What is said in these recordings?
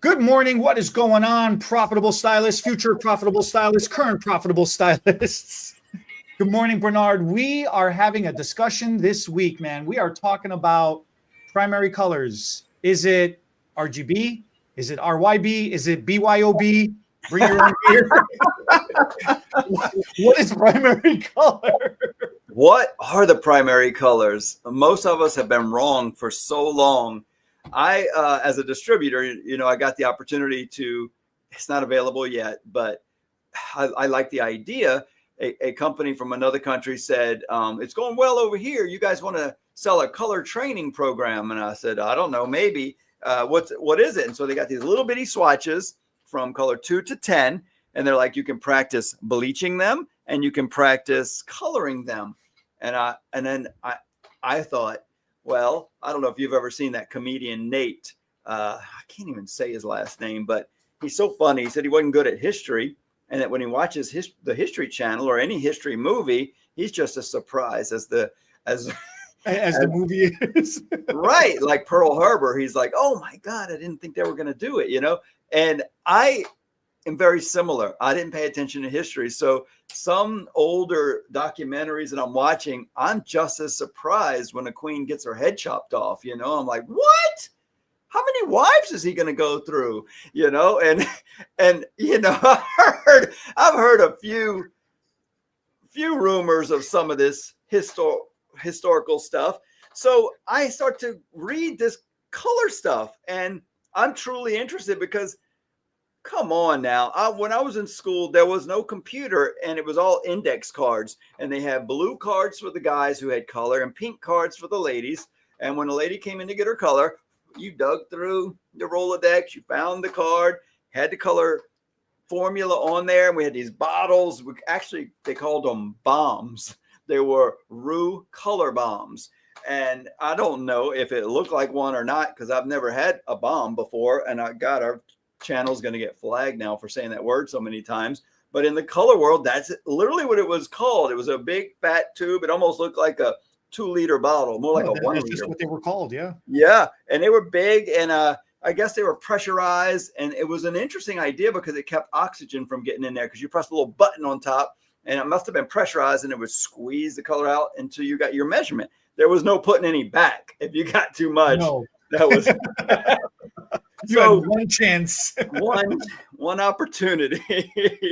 Good morning. What is going on, profitable stylists, future profitable stylists, current profitable stylists? Good morning, Bernard. We are having a discussion this week, man. We are talking about primary colors. Is it RGB? Is it RYB? Is it BYOB? Bring your own beer. What is primary color? What are the primary colors? Most of us have been wrong for so long. I, as a distributor, I got the opportunity to, it's not available yet, but I like the idea. A company from another country said, it's going well over here. You guys want to sell a color training program? And I said, I don't know, maybe. What is it? And so they got these little bitty swatches from color 2 to 10. And they're like, you can practice bleaching them and you can practice coloring them. And then I thought, well, I don't know if you've ever seen that comedian Nate. I can't even say his last name, but he's so funny. He said he wasn't good at history, and that when he watches the History Channel or any history movie, he's just as surprised as the movie is. Right, like Pearl Harbor. He's like, oh my God, I didn't think they were going to do it, And I am very similar. I didn't pay attention to history. So some older documentaries that I'm watching, I'm just as surprised when a queen gets her head chopped off, I'm like, what? How many wives is he going to go through? And I've heard a few rumors of some of this historical stuff. So I start to read this color stuff and I'm truly interested because come on now. When I was in school, there was no computer and it was all index cards. And they had blue cards for the guys who had color and pink cards for the ladies. And when a lady came in to get her color, you dug through the Rolodex, you found the card, had the color formula on there. And we had these bottles. They called them bombs. They were Rue color bombs. And I don't know if it looked like one or not because I've never had a bomb before. And our channel's going to get flagged now for saying that word so many times. But in the color world, that's literally what it was called. It was a big fat tube. It almost looked like a 2-liter bottle, more like a 1 liter. That's what they were called, yeah. Yeah, and they were big, and I guess they were pressurized, and it was an interesting idea because it kept oxygen from getting in there because you pressed a little button on top, and it must have been pressurized, and it would squeeze the color out until you got your measurement. There was no putting any back if you got too much. No. That was you had one chance. one opportunity.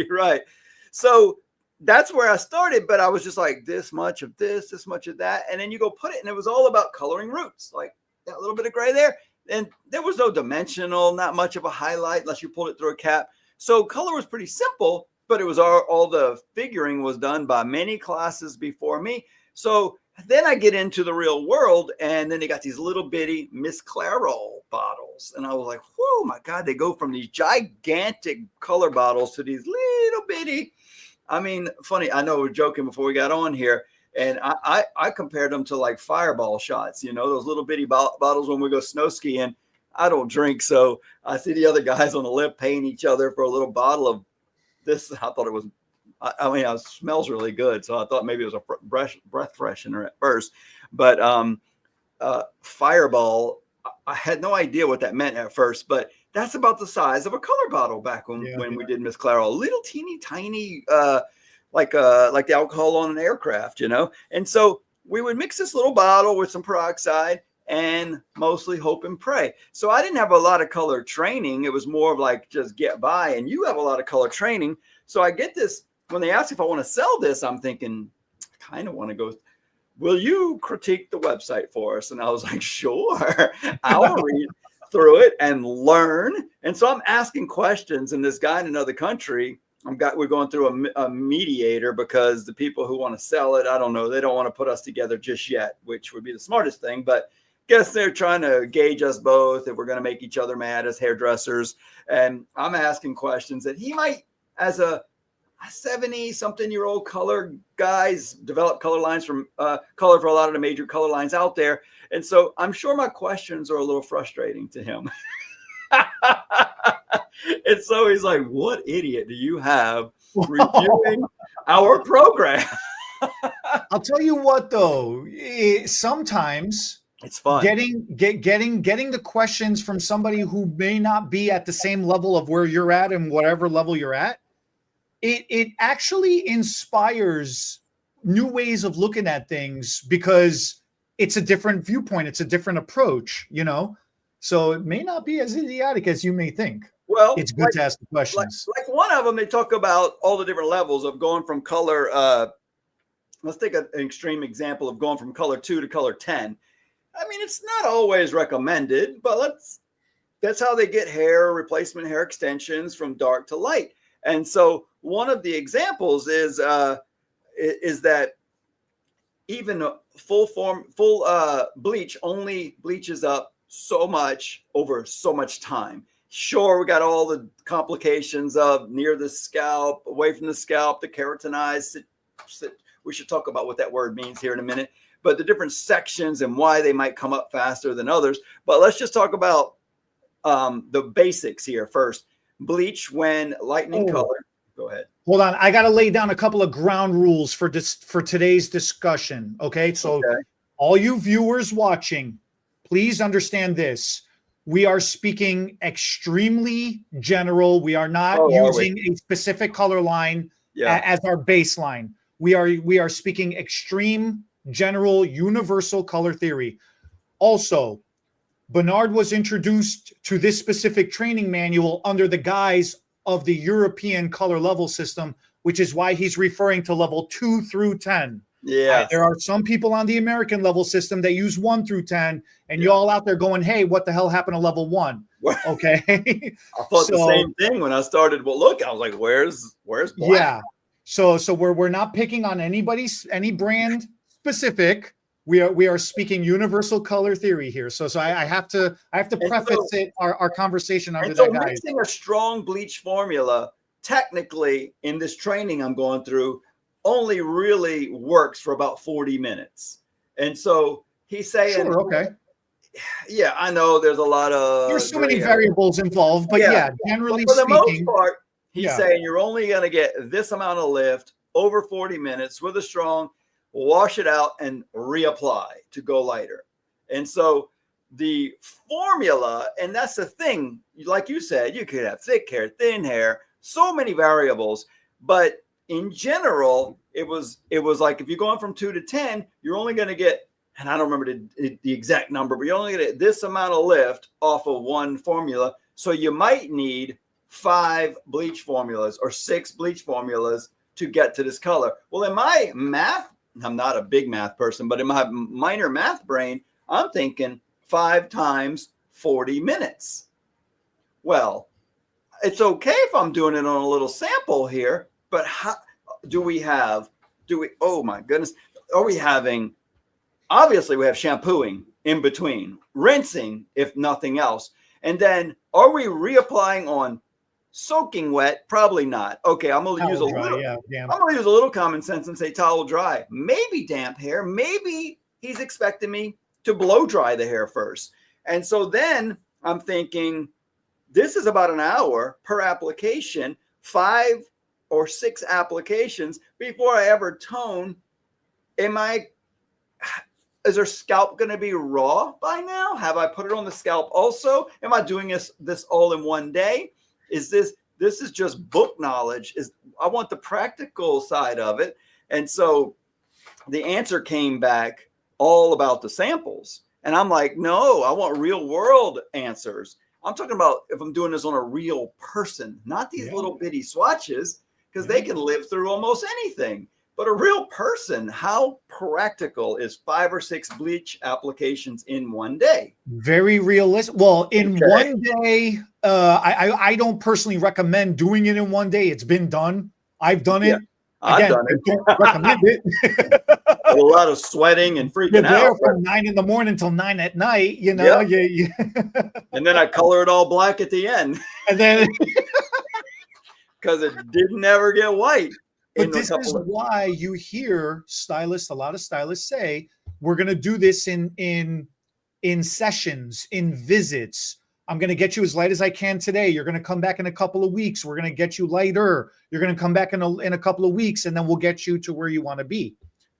Right. So that's where I started, but I was just like this much of this much of that. And then you go put it, and it was all about coloring roots, like that little bit of gray there. And there was no dimensional, not much of a highlight unless you pulled it through a cap. So color was pretty simple, but it was all the figuring was done by many classes before me. So then I get into the real world, and then they got these little bitty Miss Clairol bottles. And I was like, whoa, my God, they go from these gigantic color bottles to these little bitty. I mean, funny, I know we're joking before we got on here. And I compared them to like fireball shots, those little bitty bottles when we go snow skiing. I don't drink. So I see the other guys on the lift paying each other for a little bottle of this. I thought it was. It smells really good. So I thought maybe it was a breath freshener at first. But Fireball, I had no idea what that meant at first. But that's about the size of a color bottle back when we did Miss Clairol. Little teeny tiny, like the alcohol on an aircraft, And so we would mix this little bottle with some peroxide and mostly hope and pray. So I didn't have a lot of color training. It was more of like just get by. And you have a lot of color training. So I get this. When they ask if I want to sell this, I'm thinking, I kind of want to go, will you critique the website for us? And I was like, sure, I'll read through it and learn. And so I'm asking questions, and this guy in another country, we're going through a mediator because the people who want to sell it, I don't know, they don't want to put us together just yet, which would be the smartest thing. But guess they're trying to gauge us both if we're going to make each other mad as hairdressers. And I'm asking questions that he might, as a 70-something-year-old color guys, develop color lines from color for a lot of the major color lines out there. And so I'm sure my questions are a little frustrating to him. And so he's like, what idiot do you have reviewing our program? I'll tell you what, though, sometimes It's fun. Getting the questions from somebody who may not be at the same level of where you're at and whatever level you're at, it actually inspires new ways of looking at things because it's a different viewpoint. It's a different approach, you know? So it may not be as idiotic as you may think. Well, it's good to ask the questions. Like one of them, they talk about all the different levels of going from color. Let's take an extreme example of going from color 2 to color 10. I mean, it's not always recommended, but that's how they get hair replacement, hair extensions from dark to light. And so one of the examples is that even full bleach only bleaches up so much over so much time. Sure, we got all the complications of near the scalp, away from the scalp, the keratinized. We should talk about what that word means here in a minute, but the different sections and why they might come up faster than others. But let's just talk about the basics here first. Bleach when lightening color. Go ahead. Hold on. I got to lay down a couple of ground rules for today's discussion. Okay. So all you viewers watching, please understand this. We are speaking extremely general. We are not using a specific color line as our baseline. We are speaking extreme, general, universal color theory. Also, Bernard was introduced to this specific training manual under the guise of the European color level system, which is why he's referring to level 2 through 10. Yeah, there are some people on the American level system that use 1 through 10, and you all out there going, "Hey, what the hell happened to level 1?" Okay, I thought the same thing when I started. Well, look, I was like, "Where's black?" Yeah, so we're not picking on any brand specific. We are speaking universal color theory here. So I have to preface our conversation under that guise. Mixing a strong bleach formula, technically in this training I'm going through, only really works for about 40 minutes. And so he's saying, sure, okay. Yeah, I know there's a lot of there's so many variables involved, but generally for the speaking, most part, he's saying you're only going to get this amount of lift over 40 minutes with a strong, wash it out and reapply to go lighter. And so the formula, and that's the thing, like you said, you could have thick hair, thin hair, so many variables, but in general, it was like if you're going from 2 to 10, you're only going to get, and I don't remember the exact number, but you're only going to get this amount of lift off of one formula. So you might need 5 bleach formulas or 6 bleach formulas to get to this color. Well, in my math, I'm not a big math person, but in my minor math brain, I'm thinking 5 times 40 minutes. Well, it's okay if I'm doing it on a little sample here, but how oh my goodness, are we having, obviously we have shampooing in between, rinsing, if nothing else. And then are we reapplying on soaking wet? Probably not. Okay, I'm going to use a little common sense and say towel dry. Maybe damp hair. Maybe he's expecting me to blow dry the hair first. And so then I'm thinking this is about an hour per application, 5 or 6 applications before I ever tone. Is their scalp going to be raw by now? Have I put it on the scalp also? Am I doing this all in one day? This is just book knowledge. I want the practical side of it. And so the answer came back all about the samples. And I'm like, no, I want real world answers. I'm talking about if I'm doing this on a real person, not these little bitty swatches, because they can live through almost anything. But a real person, how practical is 5 or 6 bleach applications in one day? Very realistic. Well, in one day, I don't personally recommend doing it in one day. It's been done. I've done it. I've done it. I don't recommend it. A lot of sweating and freaking You're there out. from 9 in the morning till 9 at night, you know. And then I color it all black at the end. And then because it didn't ever get white. But this is why you hear a lot of stylists say, we're going to do this in sessions, in visits. I'm going to get you as light as I can today. You're going to come back in a couple of weeks. We're going to get you lighter. You're going to come back in a couple of weeks, and then we'll get you to where you want to be.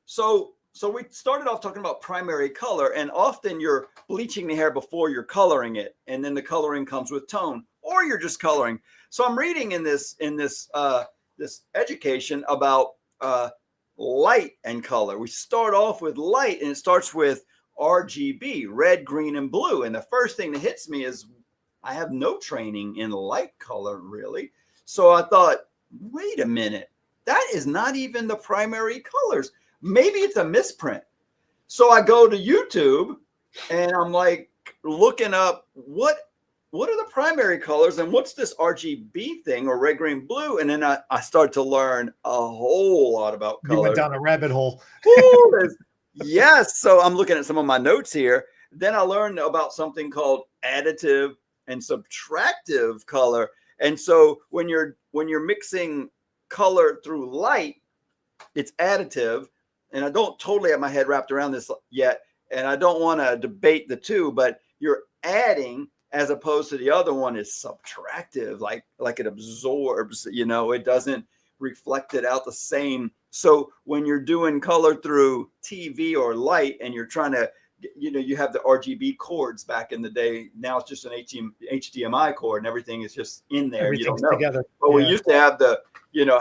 So So we started off talking about primary color, and often you're bleaching the hair before you're coloring it, and then the coloring comes with tone, or you're just coloring. So I'm reading in this this education about light and color. We start off with light, and it starts with RGB, red, green, and blue. And the first thing that hits me is I have no training in light color, really. So I thought, wait a minute, that is not even the primary colors. Maybe it's a misprint. So I go to YouTube and I'm like looking up what are the primary colors and what's this RGB thing, or red, green, blue. And then I start to learn a whole lot about color. You went down a rabbit hole. Yes. So I'm looking at some of my notes here. Then I learned about something called additive and subtractive color. And so when you're mixing color through light, it's additive. And I don't totally have my head wrapped around this yet, and I don't want to debate the two, but you're adding as opposed to the other one is subtractive, like it absorbs, it doesn't reflect it out the same. So when you're doing color through TV or light and you're trying to, you have the RGB cords back in the day. Now it's just an HDMI cord and everything is just in there. You don't know. Together. But we used to have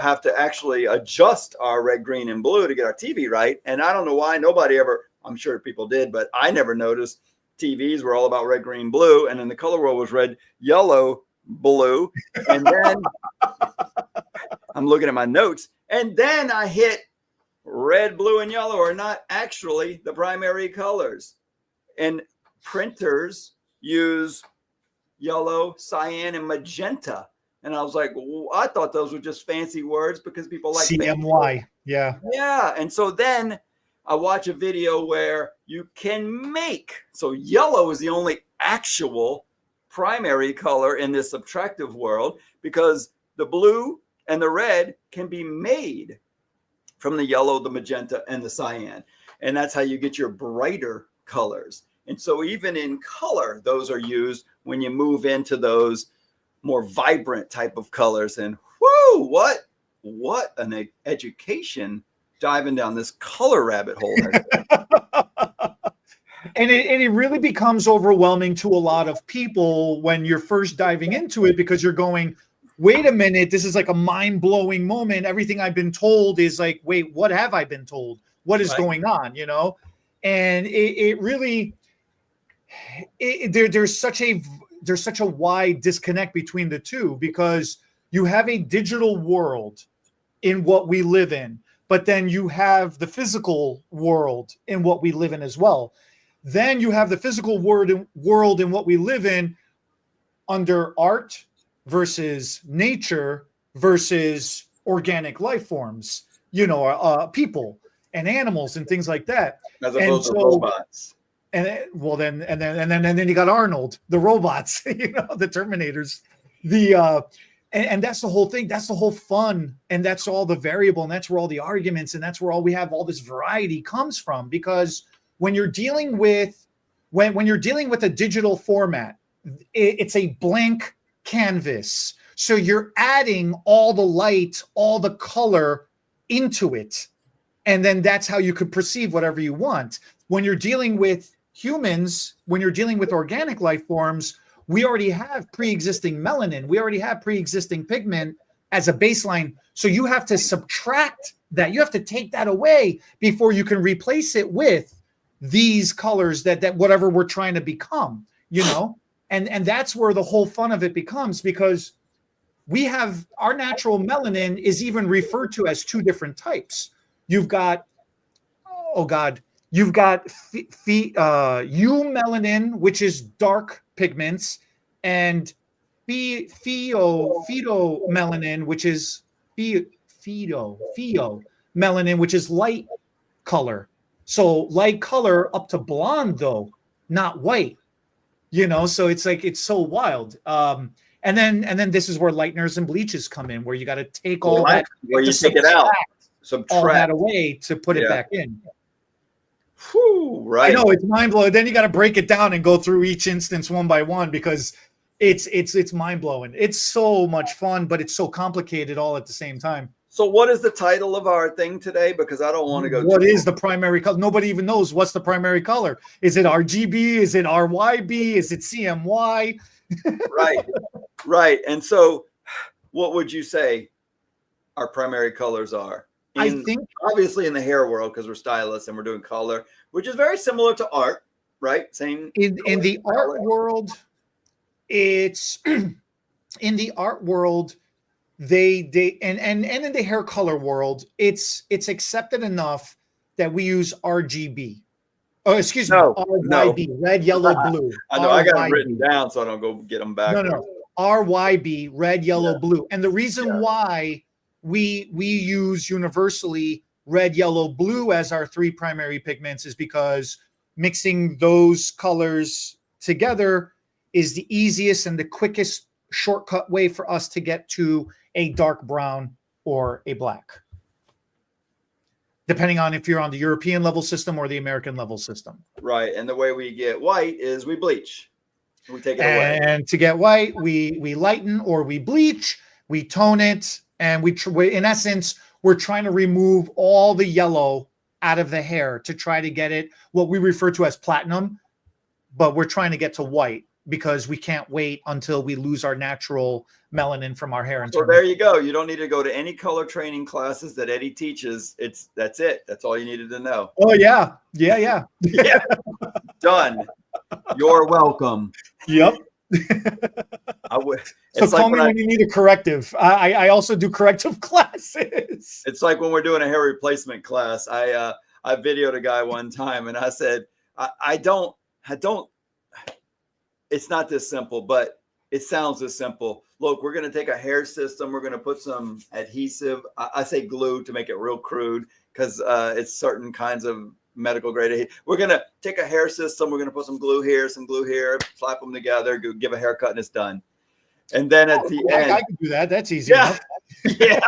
have to actually adjust our red, green, and blue to get our TV right. And I don't know why nobody ever, I'm sure people did, but I never noticed TVs were all about red, green, blue. And then the color world was red, yellow, blue. And then I'm looking at my notes, and then I hit red, blue, and yellow are not actually the primary colors. And printers use yellow, cyan, and magenta. And I was like, well, I thought those were just fancy words because people like CMY. Yeah. Yeah. And so then I watch a video where you can make. So yellow is the only actual primary color in this subtractive world, because the blue and the red can be made from the yellow, the magenta, and the cyan. And that's how you get your brighter colors. And so even in color, those are used when you move into those more vibrant type of colors. And whoo, what an education diving down this color rabbit hole. And it really becomes overwhelming to a lot of people when you're first diving into it, because you're going, wait a minute, this is like a mind-blowing moment. Everything I've been told is like, wait, what have I been told? What is going on, And it really, there's such a wide disconnect between the two, because you have a digital world in what we live in, but then you have the physical world in what we live in as well. Then you have the physical world in what we live in under art versus nature versus organic life forms, people and animals and things like that. As opposed to robots. And then you got Arnold, the robots, the Terminators, and that's the whole thing. That's the whole fun, and that's all the variable, and that's where all the arguments, and that's where all we have all this variety comes from. Because when you're dealing with when you're dealing with a digital format, it's a blank canvas. So you're adding all the light, all the color into it, and then that's how you could perceive whatever you want. When you're dealing with humans, when you're dealing with organic life forms, we already have pre-existing melanin. We already have pre-existing pigment as a baseline. So you have to subtract that. You have to take that away before you can replace it with these colors that whatever we're trying to become, and that's where the whole fun of it becomes, because we have our natural melanin is even referred to as two different types. You've got, you've got eumelanin, which is dark pigments, and pheomelanin, which is pheomelanin, which is light color. So light color up to blonde, though, not white. So it's like, it's so wild. And then this is where lighteners and bleaches come in, where you got to take all that, where you take it out, subtract all that away to put it back in. Whew, right. I know, it's mind blowing. Then you got to break it down and go through each instance one by one, because it's mind blowing. It's so much fun, but it's so complicated all at the same time. So what is the title of our thing today? Because I don't want to go. What is the primary color? Nobody even knows what's the primary color. Is it RGB? Is it RYB? Is it CMY? Right, right. And so what would you say our primary colors are? I think obviously in the hair world, because we're stylists and we're doing color, which is very similar to art, right? Same in the art world, it's in the art world, they and in the hair color world, it's accepted enough that we use RGB. Oh, excuse me, RYB, red, yellow, blue. I know I got them written down so I don't go get them back. No, RYB, red, yellow, blue. And the reason why we use universally red, yellow, blue as our three primary pigments is because mixing those colors together is the easiest and the quickest shortcut way for us to get to a dark brown or a black, depending on if you're on the European level system or the American level system. Right. And the way we get white is we bleach. We take it away. And to get white, we lighten or we bleach, we tone it, and we in essence, we're trying to remove all the yellow out of the hair to try to get it what we refer to as platinum, but we're trying to get to white because we can't wait until we lose our natural melanin from our hair. So there you go. You don't need to go to any color training classes that Eddie teaches. That's it. That's all you needed to know. Oh yeah. Yeah. Done. You're welcome. Yep. So call me when you need a corrective. I also do corrective classes. It's like when we're doing a hair replacement class. I videoed a guy one time and I said, I don't, it's not this simple, but it sounds this simple. Look, we're going to take a hair system. We're going to put some adhesive. I say glue to make it real crude because it's certain kinds of medical grade. We're going to take a hair system. We're going to put some glue here, slap them together, give a haircut, and it's done. And then at the end, I can do that. That's easy. Yeah. Yeah.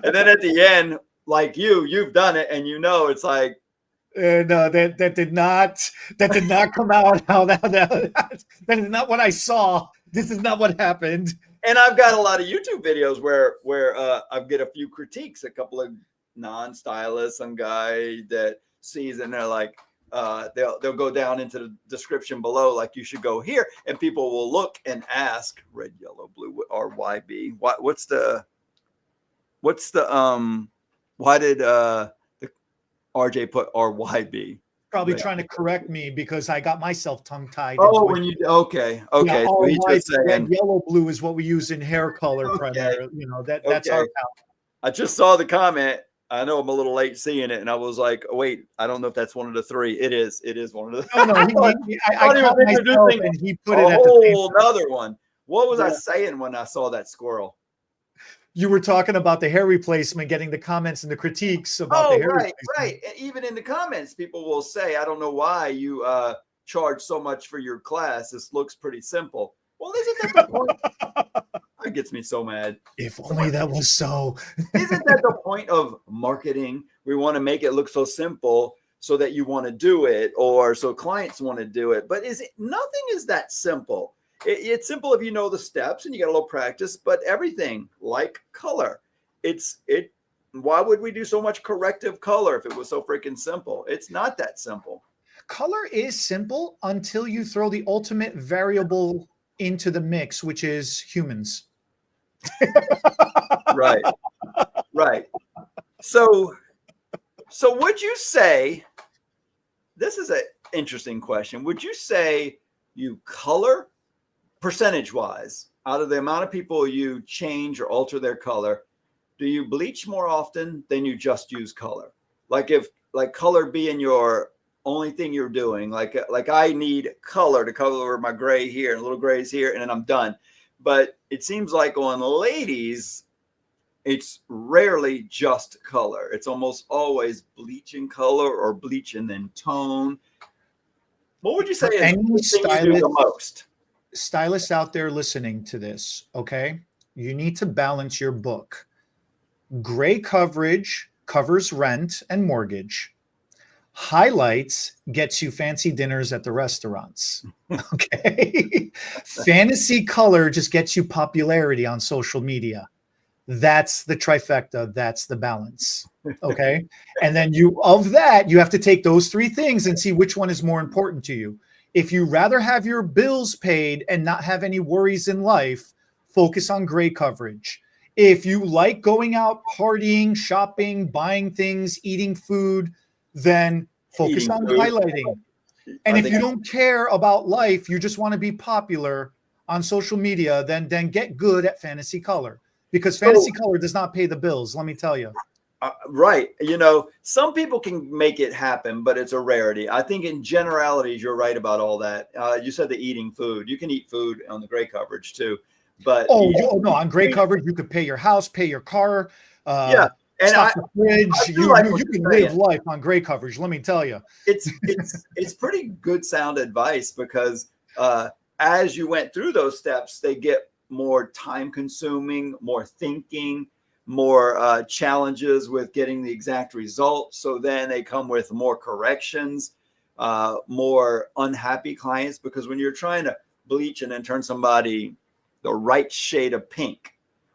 And then at the end, like you've done it, and it's like, no, that did not come out. That is not what I saw. This is not what happened. And I've got a lot of YouTube videos where I get a few critiques, a couple of non-stylists, some guy that sees, and they're like, they'll go down into the description below, like you should go here, and people will look and ask red, yellow, blue, RYB. Why did the RJ put RYB? Probably trying to correct me because I got myself tongue-tied. Oh, okay. Yeah, so he's just saying yellow, blue is what we use in hair color primarily. That's our palette. I just saw the comment. I know I'm a little late seeing it, and I was like, oh, wait, I don't know if that's one of the three. It is one of the No, I caught myself and he put it at the whole another one. What was I saying when I saw that squirrel? You were talking about the hair replacement, getting the comments and the critiques about the hair replacement. Right. Even in the comments, people will say, I don't know why you charge so much for your class. This looks pretty simple. Well, isn't that the point? That gets me so mad. If only that was so. Isn't that the point of marketing? We want to make it look so simple so that you want to do it, or so clients want to do it. But nothing is that simple. It's simple if you know the steps and you get a little practice, but everything like color, why would we do so much corrective color if it was so freaking simple? It's not that simple. Color is simple until you throw the ultimate variable into the mix, which is humans. Right. So would you say, this is an interesting question, would you say you color percentage wise, out of the amount of people you change or alter their color, do you bleach more often than you just use color? Like if color being your only thing you're doing, like I need color to cover my gray here and little grays here, and then I'm done. But it seems like on ladies, it's rarely just color. It's almost always bleaching color or bleach and then tone. What would you say is the thing you do the most? Stylists out there listening to this, okay? You need to balance your book. Gray coverage covers rent and mortgage. Highlights gets you fancy dinners at the restaurants. Okay. Fantasy color just gets you popularity on social media. That's the trifecta. That's the balance. Okay. And then you have to take those three things and see which one is more important to you. If you rather have your bills paid and not have any worries in life, focus on gray coverage. If you like going out, partying, shopping, buying things, eating food, then focus Eating on food. highlighting. And I if think you don't care about life, you just want to be popular on social media, then get good at fantasy color, because fantasy color does not pay the bills. Let me tell you. Right. Some people can make it happen, but it's a rarity. I think in generalities, you're right about all that. You said the eating food. You can eat food on the gray coverage too. But no, on gray coverage, you could pay your house, pay your car, yeah. And stock the fridge. You can live life on gray coverage. Let me tell you. It's pretty good sound advice, because as you went through those steps, they get more time consuming, more thinking, more challenges with getting the exact result. So then they come with more corrections, more unhappy clients, because when you're trying to bleach and then turn somebody the right shade of pink,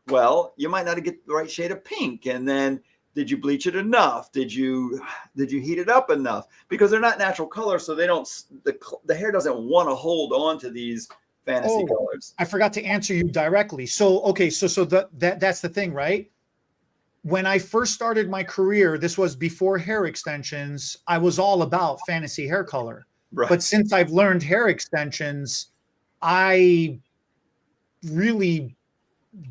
well, you might not get the right shade of pink. And then did you bleach it enough? Did you heat it up enough? Because they're not natural colors, so they don't, the hair doesn't want to hold on to these fantasy colors. I forgot to answer you directly. So that's the thing, right? When I first started my career, this was before hair extensions, I was all about fantasy hair color. Right. But since I've learned hair extensions, I really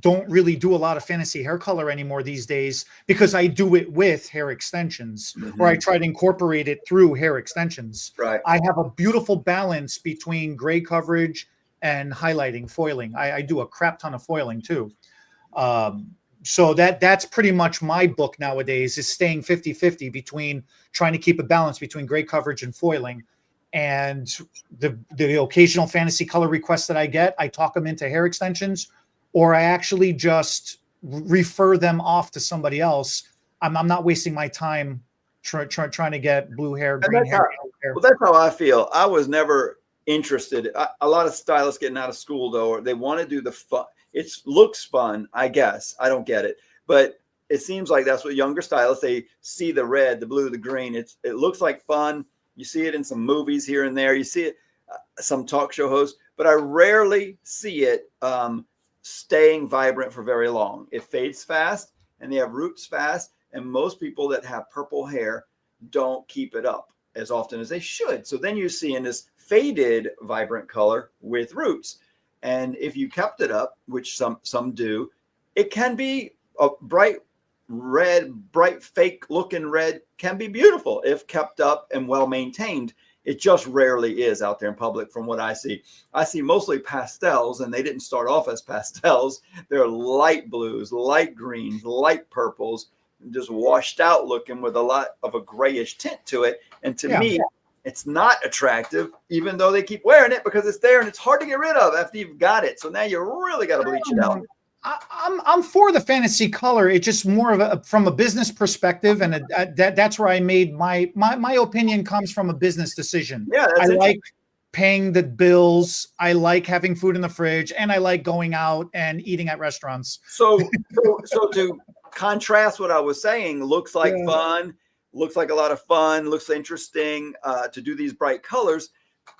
don't do a lot of fantasy hair color anymore these days, because I do it with hair extensions, or I try to incorporate it through hair extensions. Right. I have a beautiful balance between gray coverage and highlighting, foiling. I do a crap ton of foiling too. So that's pretty much my book nowadays, is staying 50-50 between trying to keep a balance between gray coverage and foiling. And the occasional fantasy color requests that I get, I talk them into hair extensions, or I actually just refer them off to somebody else. I'm not wasting my time trying to get blue hair, green hair. Well, that's how I feel. I was never interested. A lot of stylists getting out of school, though, or they want to do the fun. It looks fun, I guess. I don't get it. But it seems like that's what younger stylists, they see the red, the blue, the green. It looks like fun. You see it in some movies here and there. You see it, some talk show hosts, but I rarely see it staying vibrant for very long. It fades fast, and they have roots fast. And most people that have purple hair don't keep it up as often as they should. So then you see in this faded, vibrant color with roots. And if you kept it up, which some do, it can be a bright red, bright fake looking red, can be beautiful if kept up and well maintained. It just rarely is out there in public from what I see. I see mostly pastels, and they didn't start off as pastels. They're light blues, light greens, light purples, just washed out looking with a lot of a grayish tint to it. And to me, it's not attractive, even though they keep wearing it, because it's there and it's hard to get rid of after you've got it. So now you really got to bleach it out. I'm for the fantasy color. It's just more of from a business perspective, and that's where I made my opinion comes from a business decision. Yeah, I like paying the bills. I like having food in the fridge, and I like going out and eating at restaurants. So to contrast what I was saying, looks like fun, looks like a lot of fun, looks interesting to do these bright colors.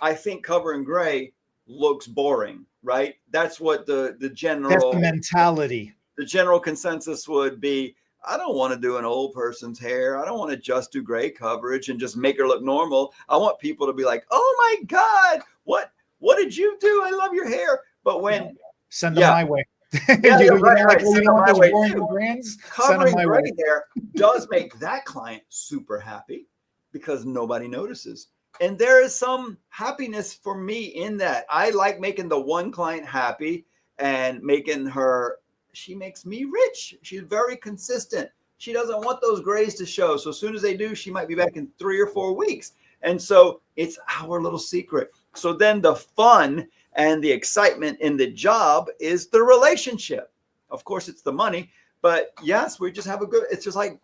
I think cover in gray looks boring, right? That's what the general, that's the mentality. The general consensus would be, I don't want to do an old person's hair. I don't want to just do gray coverage and just make her look normal. I want people to be like, oh my God, what did you do? I love your hair. But when send them my way. Covering gray hair does make that client super happy, because nobody notices. And there is some happiness for me in that. I like making the one client happy and making her, she makes me rich. She's very consistent. She doesn't want those grays to show. So as soon as they do, she might be back in 3 or 4 weeks. And so it's our little secret. So then the fun and the excitement in the job is the relationship. Of course, it's the money, but yes, we just have it's just like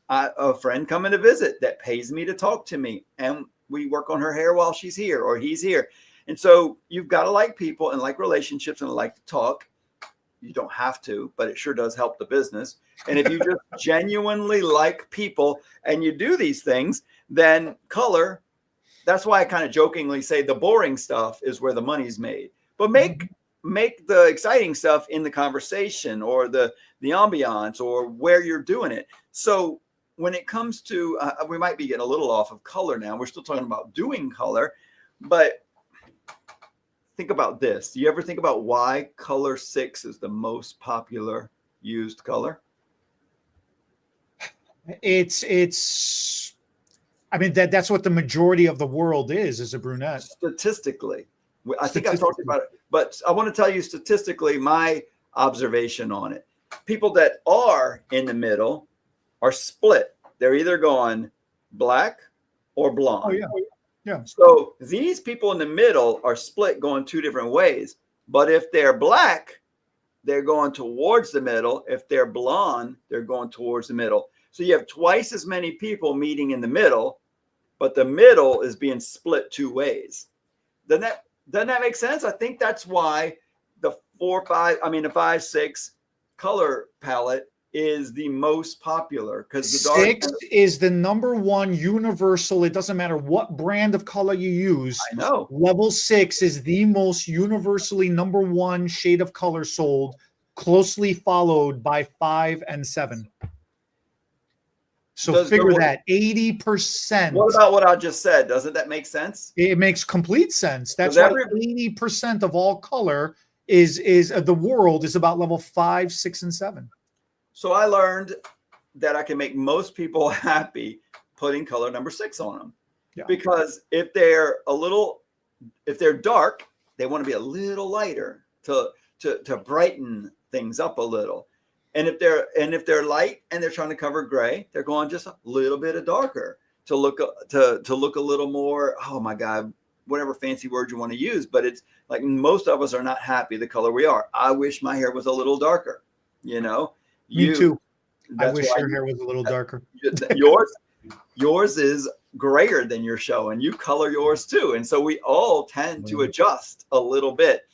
a friend coming to visit that pays me to talk to me, and we work on her hair while she's here or he's here. And so you've got to like people and like relationships and like to talk. you don't have to, but it sure does help the business. And if you just genuinely like people and you do these things, then color, that's why I kind of jokingly say the boring stuff is where the money's made. But make the exciting stuff in the conversation or the ambiance or where you're doing it. So when it comes to, we might be getting a little off of color now. We're still talking about doing color, but think about this. Do you ever think about why color 6 is the most popular used color? I mean, that's what the majority of the world is a brunette. Statistically. I think I talked about it, but I want to tell you statistically my observation on it. People that are in the middle are split. They're either going black or blonde. Oh, yeah. Yeah. So these people in the middle are split going 2 different ways. But if they're black, they're going towards the middle. If they're blonde, they're going towards the middle. So you have twice as many people meeting in the middle, but the middle is being split 2 ways. Doesn't that make sense? I think that's why the 5, 6 color palette is the most popular, because the dark 6 is the #1 universal. It doesn't matter what brand of color you use. I know. Level 6 is the most universally #1 shade of color sold, closely followed by 5 and 7. So figure that 80%. What about what I just said? Doesn't that make sense? It makes complete sense. That's why 80% of all color is the world is about level 5, 6, and 7. So I learned that I can make most people happy putting color #6 on them. Yeah. Because if they're dark, they want to be a little lighter to brighten things up a little. And if they're light and they're trying to cover gray, they're going just a little bit of darker to look a little more, oh my God, whatever fancy word you want to use. But it's like most of us are not happy the color we are. I wish my hair was a little darker, you know. Me too. I wish your hair was a little darker. Yours is grayer than your show, and you color yours too. And so we all tend to adjust a little bit.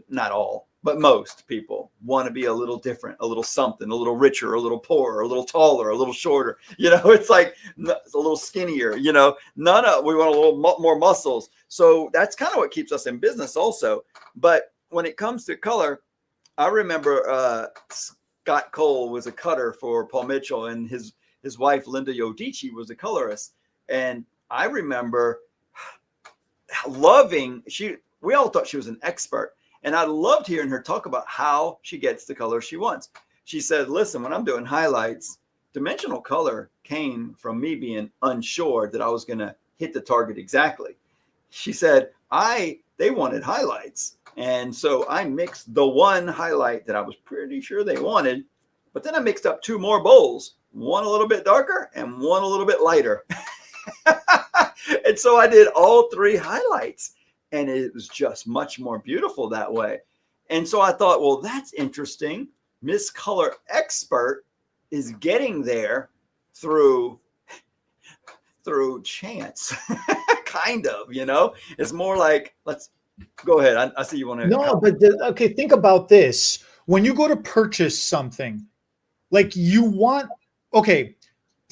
Not all, but most people want to be a little different, a little something, a little richer, a little poorer, a little taller, a little shorter. You know, it's like it's a little skinnier. You know, we want a little more muscles. So that's kind of what keeps us in business, also. But when it comes to color, I remember Scott Cole was a cutter for Paul Mitchell, and his wife Linda Yodici was a colorist. And I remember loving we all thought she was an expert. And I loved hearing her talk about how she gets the color she wants. She said, listen, when I'm doing highlights, dimensional color came from me being unsure that I was going to hit the target exactly. She said, they wanted highlights. And so I mixed the one highlight that I was pretty sure they wanted, but then I mixed up 2 more bowls, one a little bit darker and one a little bit lighter. And so I did all 3 highlights. And it was just much more beautiful that way. And so I thought, well, that's interesting. Miss Color Expert is getting there through chance, kind of, you know. It's more like, let's go ahead. I see you want to. No, but okay, think about this. When you go to purchase something, like there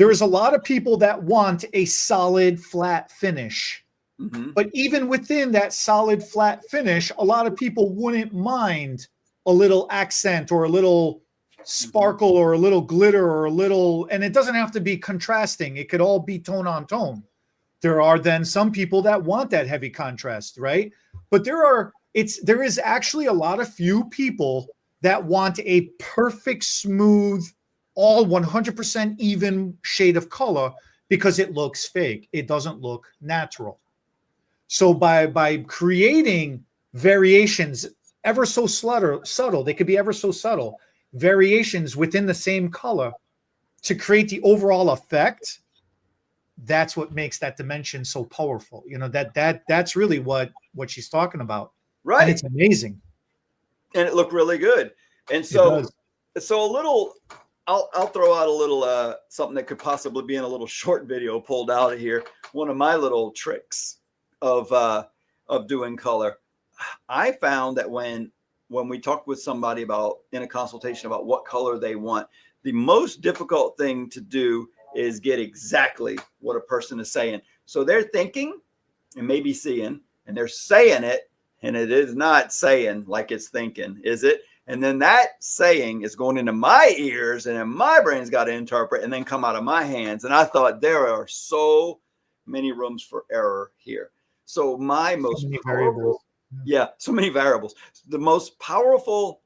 is a lot of people that want a solid flat finish. Mm-hmm. But even within that solid flat finish, a lot of people wouldn't mind a little accent or a little sparkle or a little glitter or a little, and it doesn't have to be contrasting. It could all be tone on tone. There are then some people that want that heavy contrast, right? But there is actually a lot of few people that want a perfect, smooth, all 100% even shade of color because it looks fake. It doesn't look natural. So by creating variations ever so subtle, they could be ever so subtle, variations within the same color to create the overall effect, that's what makes that dimension so powerful. You know, that's really what she's talking about. Right. And it's amazing. And it looked really good. And so a little, I'll throw out a little something that could possibly be in a little short video pulled out of here. One of my little tricks of doing color. I found that when when we talk with somebody about in a consultation about what color they want, the most difficult thing to do is get exactly what a person is saying. So they're thinking and maybe seeing, and they're saying it, and it is not saying like it's thinking, is it? And then that saying is going into my ears, and then my brain's got to interpret and then come out of my hands. And I thought there are so many rooms for error here. So my most powerful, so many variables. The most powerful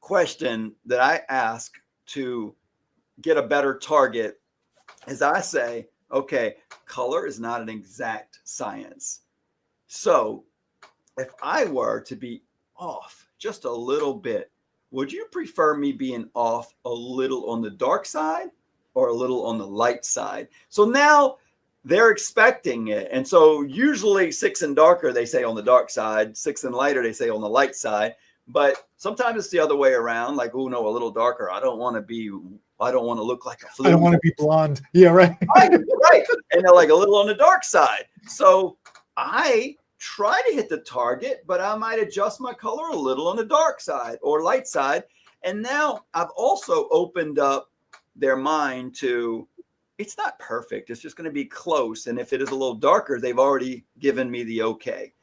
question that I ask to get a better target is I say, okay, color is not an exact science. So if I were to be off just a little bit, would you prefer me being off a little on the dark side or a little on the light side? So now they're expecting it. And so usually 6 and darker, they say on the dark side, 6 and lighter, they say on the light side. But sometimes it's the other way around. Like, oh no, a little darker. I don't want to look like a flu. I don't want to be blonde. Yeah, right. right. And they're like a little on the dark side. So I try to hit the target, but I might adjust my color a little on the dark side or light side. And now I've also opened up their mind to, it's not perfect. It's just going to be close. And if it is a little darker, they've already given me the okay.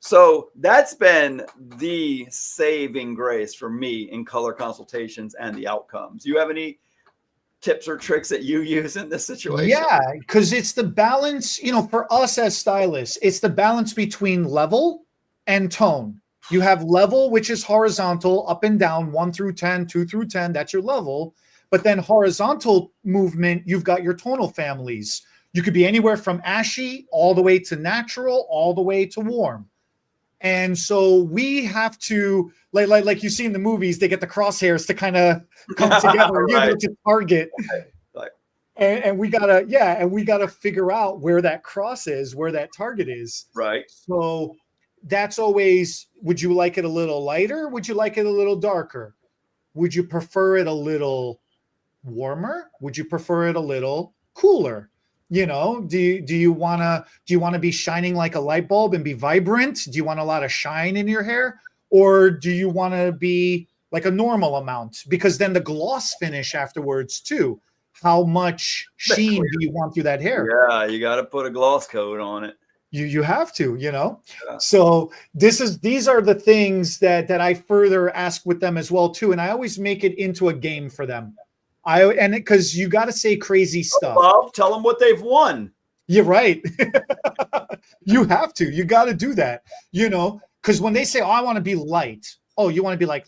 So that's been the saving grace for me in color consultations and the outcomes. You have any tips or tricks that you use in this situation? Yeah, because it's the balance, for us as stylists, it's the balance between level and tone. You have level, which is horizontal, up and down, 1 through 10, 2 through 10, that's your level. But then horizontal movement, you've got your tonal families. You could be anywhere from ashy all the way to natural, all the way to warm. And so we have to, like you see in the movies, they get the crosshairs to kind of come together, right. To target. Right. And we gotta figure out where that cross is, where that target is. Right. So that's always, would you like it a little lighter? Would you like it a little darker? Would you prefer it a little warmer? Would you prefer it a little cooler? Do you want to be shining like a light bulb and be vibrant? Do you want a lot of shine in your hair? Or do you want to be like a normal amount? Because then the gloss finish afterwards too. How much sheen do you want through that hair? Yeah, you got to put a gloss coat on it. You have to, Yeah. So these are the things that I further ask with them as well too. And I always make it into a game for them. Because you got to say crazy stuff. Bob, tell them what they've won. You're right. You have to. You got to do that. Because when they say, "Oh, I want to be light," oh, you want to be like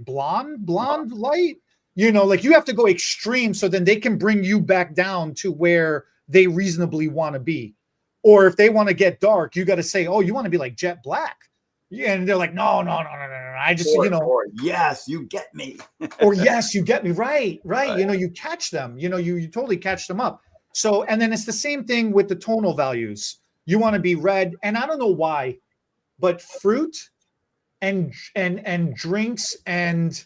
blonde light. Like you have to go extreme, so then they can bring you back down to where they reasonably want to be. Or if they want to get dark, you got to say, "Oh, you want to be like jet black." Yeah, and they're like, no. I just, or yes, you get me. Or yes, you get me. Right. You catch them, you totally catch them up. So, and then it's the same thing with the tonal values. You want to be red. And I don't know why, but fruit and drinks and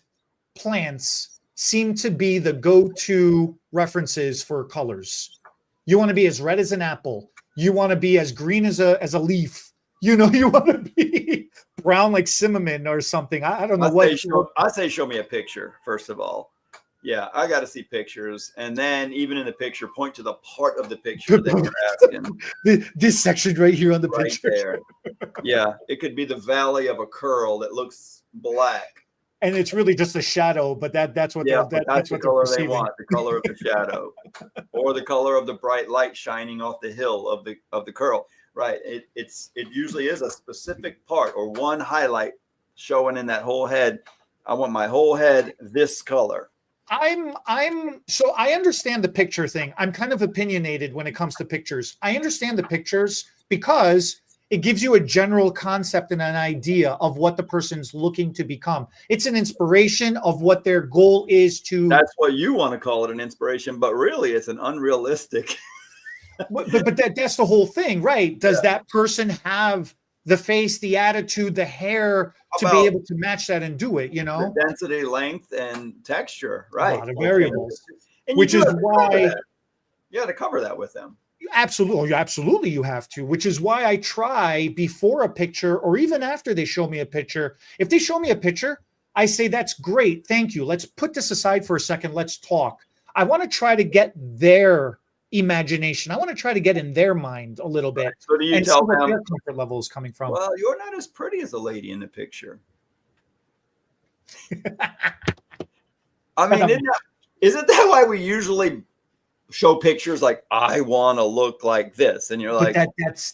plants seem to be the go-to references for colors. You want to be as red as an apple. You want to be as green as a leaf. You want to be brown like cinnamon or something. I don't know I say show me a picture, first of all. Yeah, I got to see pictures. And then even in the picture, point to the part of the picture that you're asking. This section right here on the right picture. There. Yeah, it could be the valley of a curl that looks black. And it's really just a shadow, but that's what that's the color they want, the color of the shadow. Or the color of the bright light shining off the hill of the curl. Right. It usually is a specific part or one highlight showing in that whole head. I want my whole head this color. So I understand the picture thing. I'm kind of opinionated when it comes to pictures. I understand the pictures because it gives you a general concept and an idea of what the person's looking to become. It's an inspiration of what their goal is to. That's what you want to call it, an inspiration, but really it's an unrealistic. But that's the whole thing, right? Does that person have the face, the attitude, the hair to be able to match that and do it, The density, length, and texture, right? A lot of variables. And which is why you got to cover that with them. Absolutely, you have to, which is why I try before a picture or even after they show me a picture. If they show me a picture, I say, that's great. Thank you. Let's put this aside for a second. Let's talk. I want to try to get their imagination. I want to try to get in their mind a little bit So do you and see tell what them, their comfort level is coming from. well, you're not as pretty as the lady in the picture? I mean, isn't that why we usually show pictures like, I want to look like this? And you're like,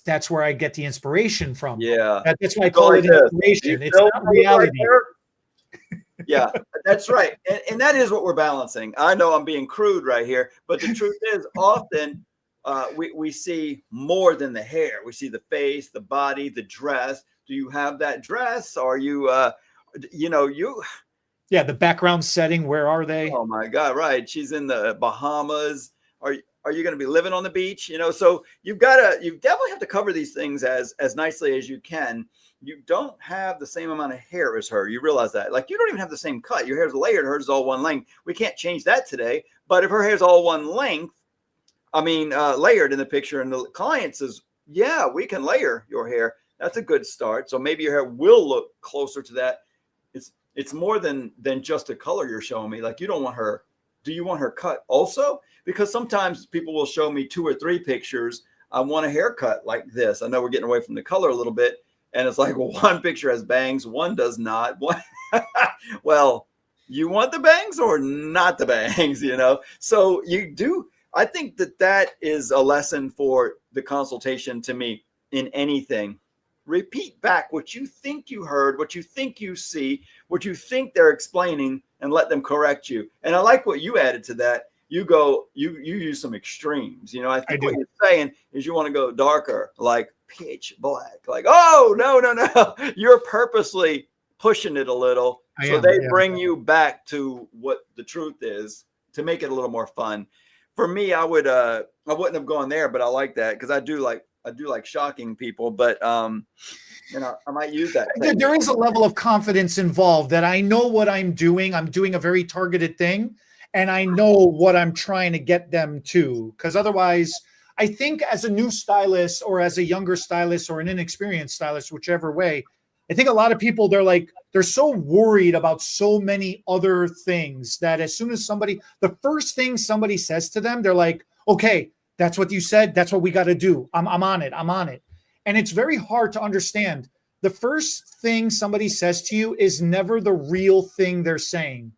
that's where I get the inspiration from. yeah. That's why I call it inspiration. It's not reality. Yeah, that's right. And that is what we're balancing. I know I'm being crude right here, but the truth is often we see more than the hair. We see the face, the body, the dress. Do you have that dress? Are you, yeah, the background setting, where are they? Oh my God, right. She's in the Bahamas. Are you going to be living on the beach? So you definitely have to cover these things as nicely as you can. You don't have the same amount of hair as her. You realize that. Like, you don't even have the same cut. Your hair's layered. Hers is all one length. We can't change that today. But if her hair's all one length, layered in the picture, and the client says, yeah, we can layer your hair, that's a good start. So maybe your hair will look closer to that. It's more than just a color you're showing me. Like, do you want her cut also? Because sometimes people will show me 2 or 3 pictures. I want a haircut like this. I know we're getting away from the color a little bit. And it's like, well, one picture has bangs, one does not. Well, you want the bangs or not the bangs, So you do. I think that is a lesson for the consultation to me in anything. Repeat back what you think you heard, what you think you see, what you think they're explaining, and let them correct you. And I like what you added to that. You use some extremes. I think what you're saying is you want to go darker, like pitch black, like, oh, no. You're purposely pushing it a little. So they bring you back to what the truth is to make it a little more fun. For me, I wouldn't have gone there, but I like that because I do like shocking people, but I might use that. There is a level of confidence involved that I know what I'm doing. I'm doing a very targeted thing, and I know what I'm trying to get them to. Because otherwise, I think as a new stylist or as a younger stylist or an inexperienced stylist, whichever way, I think a lot of people, they're so worried about so many other things that as soon as the first thing somebody says to them, they're like, okay, that's what you said. That's what we got to do. I'm on it. And it's very hard to understand. The first thing somebody says to you is never the real thing they're saying.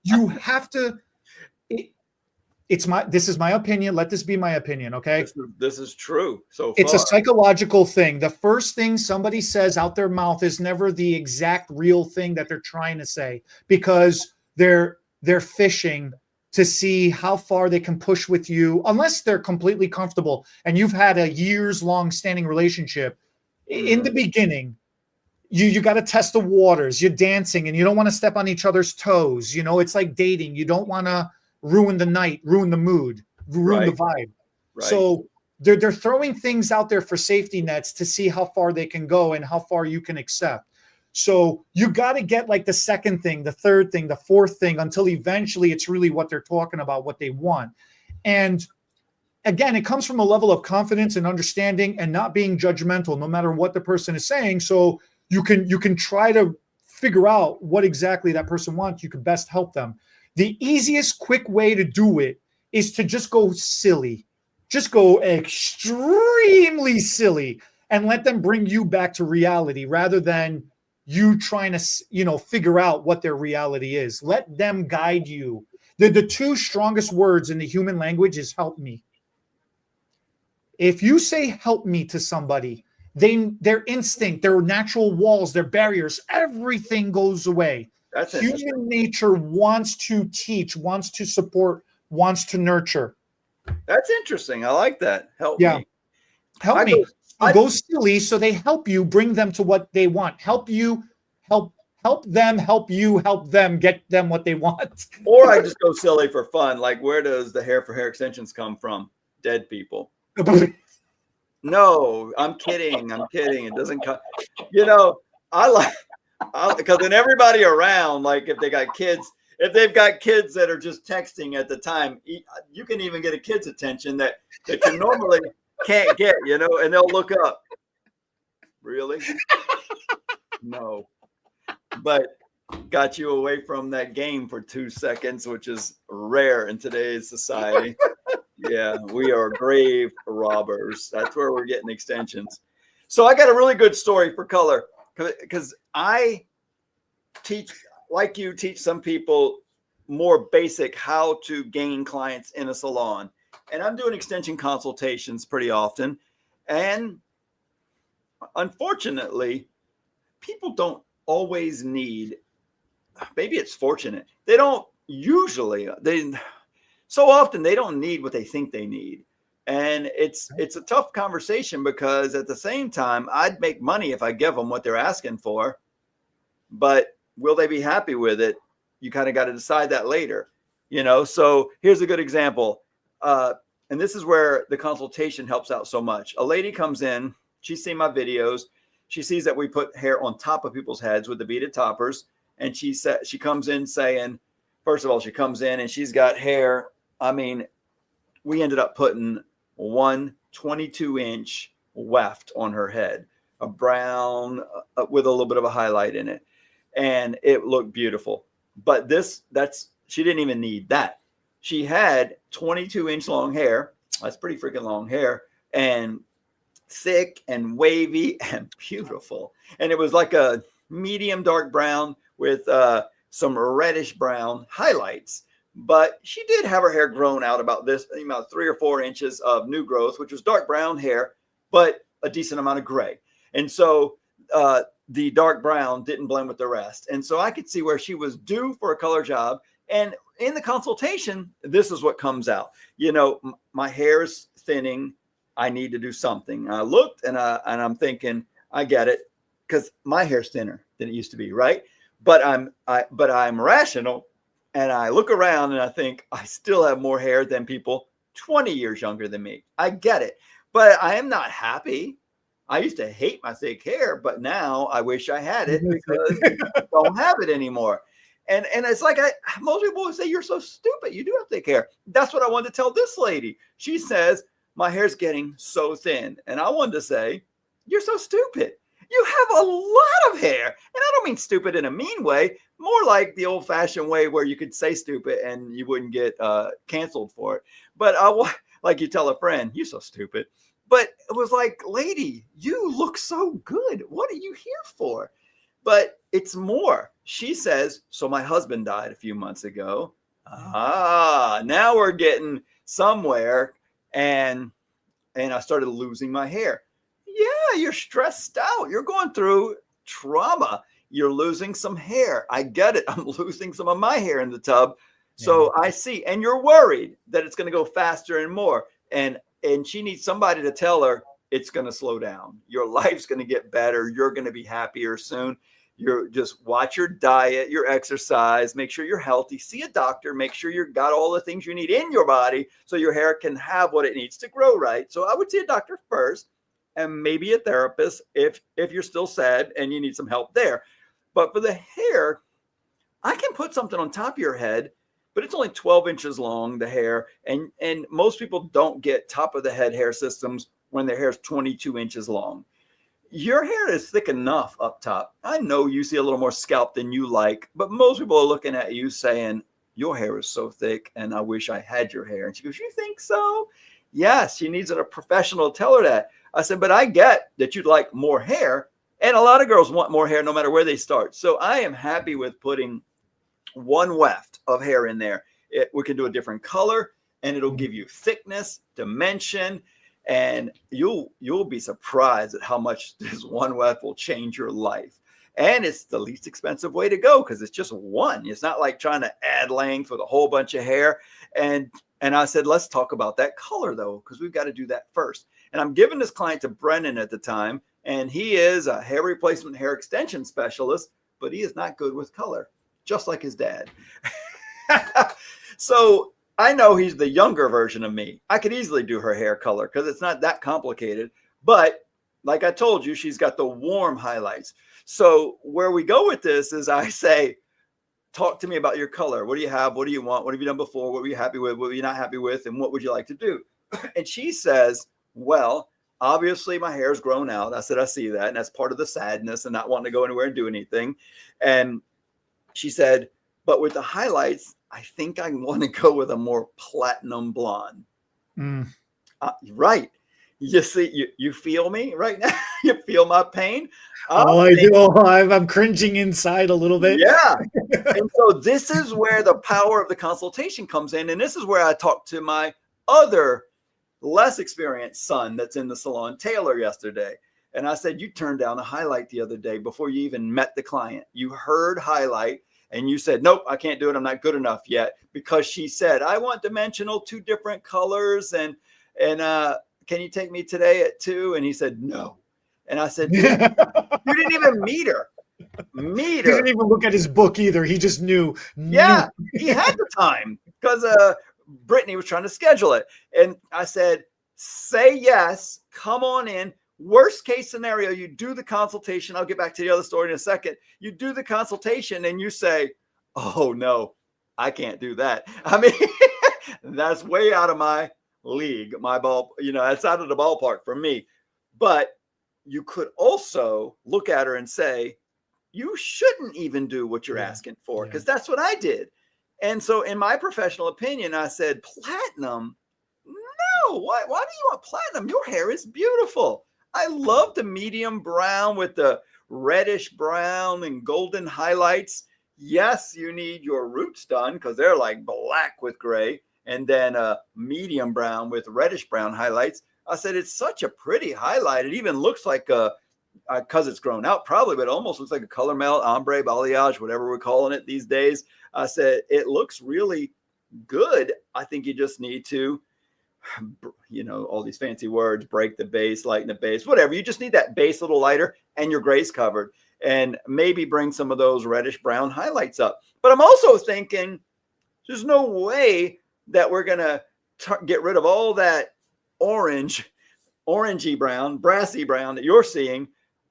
You have to, this is my opinion. Let this be my opinion. Okay. This is true. So far. It's a psychological thing. The first thing somebody says out their mouth is never the exact real thing that they're trying to say, because they're fishing to see how far they can push with you, unless they're completely comfortable and you've had a years-long standing relationship. In the beginning, you got to test the waters. You're dancing and you don't want to step on each other's toes. It's like dating. You don't want to ruin the night, ruin the mood, ruin the vibe. Right. So they're throwing things out there for safety nets to see how far they can go and how far you can accept. So you got to get like the second thing, the third thing, the fourth thing, until eventually it's really what they're talking about, what they want. And again, it comes from a level of confidence and understanding and not being judgmental, no matter what the person is saying. So you can try to figure out what exactly that person wants. You can best help them. The easiest, quick way to do it is to just go silly. Just go extremely silly and let them bring you back to reality rather than you trying to, figure out what their reality is. Let them guide you. The 2 strongest words in the human language is help me. If you say help me to somebody, their instinct, their natural walls, their barriers, everything goes away. That's human nature wants to teach, wants to support, wants to nurture. That's interesting. I like that. Help me. Help me. Go silly so they help you, bring them to what they want. Help you, help them, help you, help them, get them what they want. Or I just go silly for fun. Like, where does the hair for hair extensions come from? Dead people. No, I'm kidding. It doesn't come. Because when everybody around, like if they got kids, if they've got kids that are just texting at the time, you can even get a kid's attention that you normally can't get, you know, and they'll look up. Really? No. But got you away from that game for 2 seconds, which is rare in today's society. Yeah, we are grave robbers. That's where we're getting extensions. So I got a really good story for color because I teach, like you teach some people more basic how to gain clients in a salon. And I'm doing extension consultations pretty often. And unfortunately, people don't always need, maybe it's fortunate. They don't usually, so often they don't need what they think they need. And it's a tough conversation because at the same time, I'd make money if I give them what they're asking for, but will they be happy with it? You kind of got to decide that later, you know? So here's a good example. And this is where the consultation helps out so much. A lady comes in, she's seen my videos. She sees that we put hair on top of people's heads with the beaded toppers. And she comes in saying, first of all, she comes in and she's got hair. I mean, we ended up putting one 22-inch weft on her head, a brown with a little bit of a highlight in it. And it looked beautiful. But she didn't even need that. She had 22-inch long hair. That's pretty freaking long hair. And thick and wavy and beautiful. And it was like a medium dark brown with some reddish brown highlights. But she did have her hair grown out about 3 or 4 inches of new growth, which was dark brown hair, but a decent amount of gray. And so the dark brown didn't blend with the rest. And so I could see where she was due for a color job. And in the consultation, this is what comes out. You know, my hair is thinning. I need to do something. I looked and I'm thinking, I get it, because my hair's thinner than it used to be, right? But I'm rational, and I look around and I think I still have more hair than people 20 years younger than me. I get it, but I am not happy. I used to hate my thick hair, but now I wish I had it because I don't have it anymore. And it's like most people would say, you're so stupid. You do have thick hair. That's what I wanted to tell this lady. She says, my hair's getting so thin. And I wanted to say, you're so stupid. You have a lot of hair. And I don't mean stupid in a mean way, more like the old fashioned way where you could say stupid and you wouldn't get canceled for it. But like you tell a friend, you're so stupid. But it was like, lady, you look so good. What are you here for? But it's more. She says, so my husband died a few months ago. Now we're getting somewhere. And I started losing my hair. Yeah, you're stressed out. You're going through trauma. You're losing some hair. I get it. I'm losing some of my hair in the tub. So I see. And you're worried that it's going to go faster and more. And she needs somebody to tell her it's going to slow down. Your life's going to get better. You're going to be happier soon. You're just watch your diet, your exercise, make sure you're healthy, see a doctor, make sure you've got all the things you need in your body so your hair can have what it needs to grow right. So I would see a doctor first and maybe a therapist if you're still sad and you need some help there. But for the hair, I can put something on top of your head, but it's only 12 inches long, the hair. And most people don't get top of the head hair systems when their hair is 22 inches long. Your hair is thick enough up top. I know you see a little more scalp than you like, but most people are looking at you saying, your hair is so thick and I wish I had your hair. And she goes, you think so? Yes, she needs a professional to tell her that. I said, but I get that you'd like more hair. And a lot of girls want more hair no matter where they start. So I am happy with putting one weft of hair in there. We can do a different color and it'll give you thickness, dimension. And you'll be surprised at how much this one weft will change your life. And it's the least expensive way to go because it's just one. It's not like trying to add length with a whole bunch of hair. And I said, let's talk about that color though, because we've got to do that first. And I'm giving this client to Brennan at the time, and he is a hair replacement, hair extension specialist, but he is not good with color, just like his dad. So I know he's the younger version of me. I could easily do her hair color because it's not that complicated. But like I told you, she's got the warm highlights. So where we go with this is I say, talk to me about your color. What do you have? What do you want? What have you done before? What were you happy with? What were you not happy with? And what would you like to do? And she says, well, obviously my hair's grown out. I said, I see that. And that's part of the sadness and not wanting to go anywhere and do anything. And she said, but with the highlights, I think I want to go with a more platinum blonde. Right. You see, you feel me right now? You feel my pain? I do. I'm cringing inside a little bit. Yeah. And so this is where the power of the consultation comes in. And this is where I talked to my other less experienced son that's in the salon, Taylor, yesterday. And I said, you turned down a highlight the other day before you even met the client. You heard highlight and you said, nope, I can't do it. I'm not good enough yet, because she said, I want dimensional, 2 different colors. And can you take me today at 2? And he said, no. And I said, you didn't even meet her. He didn't even look at his book either. He just knew. Yeah, he had the time because Brittany was trying to schedule it. And I said, say yes, come on in. Worst case scenario, you do the consultation. I'll get back to the other story in a second. You do the consultation and you say, oh no, I can't do that. I mean, that's way out of my league, my ball, that's out of the ballpark for me. But you could also look at her and say, you shouldn't even do what you're asking for, because that's what I did. And so in my professional opinion, I said, platinum? No, why do you want platinum? Your hair is beautiful. I love the medium brown with the reddish brown and golden highlights. Yes, you need your roots done because they're like black with gray, and then a medium brown with reddish brown highlights. I said, it's such a pretty highlight. It even looks like because it's grown out probably, but it almost looks like a color melt, ombre, balayage, whatever we're calling it these days. I said, it looks really good. I think you just need to, all these fancy words, break the base, lighten the base, whatever. You just need that base a little lighter and your gray's covered, and maybe bring some of those reddish brown highlights up. But I'm also thinking there's no way that we're going to get rid of all that orangey brown, brassy brown that you're seeing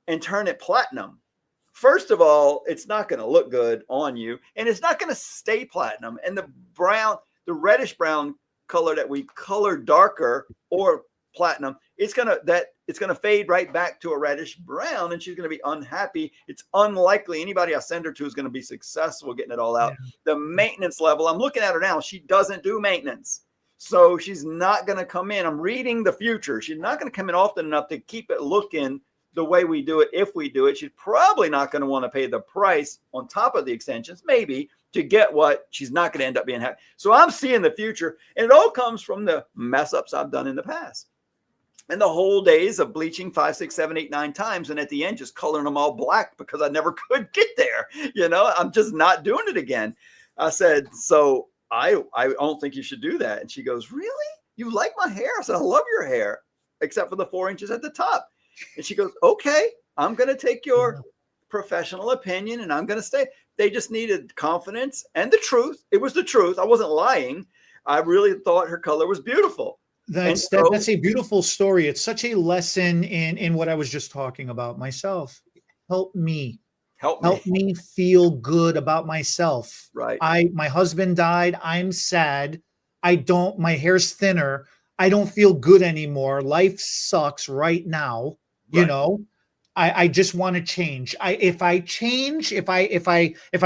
and turn it platinum. First of all, it's not going to look good on you, and it's not going to stay platinum. And the reddish brown color that we color darker or platinum, it's going to fade right back to a reddish brown, and she's going to be unhappy. It's unlikely anybody I send her to is going to be successful getting it all out. Yeah. The maintenance level, I'm looking at her now, she doesn't do maintenance. So she's not going to come in. I'm reading the future. She's not going to come in often enough to keep it looking the way we do it. If we do it, she's probably not going to want to pay the price on top of the extensions, maybe, to get what she's not going to end up being happy. So I'm seeing the future, and it all comes from the mess ups I've done in the past. And the whole days of bleaching 5, 6, 7, 8, 9 times. And at the end, just coloring them all black because I never could get there. I'm just not doing it again. I said, so I don't think you should do that. And she goes, really? You like my hair? I said, I love your hair, except for the 4 inches at the top. And she goes, okay, I'm going to take your professional opinion and I'm going to stay. They just needed confidence and the truth. It was the truth. I wasn't lying. I really thought her color was beautiful. That's a beautiful story. It's such a lesson in what I was just talking about myself. Help me feel good about myself. Right. My husband died. I'm sad. My hair's thinner. I don't feel good anymore. Life sucks right now. Right. I just want to change. If I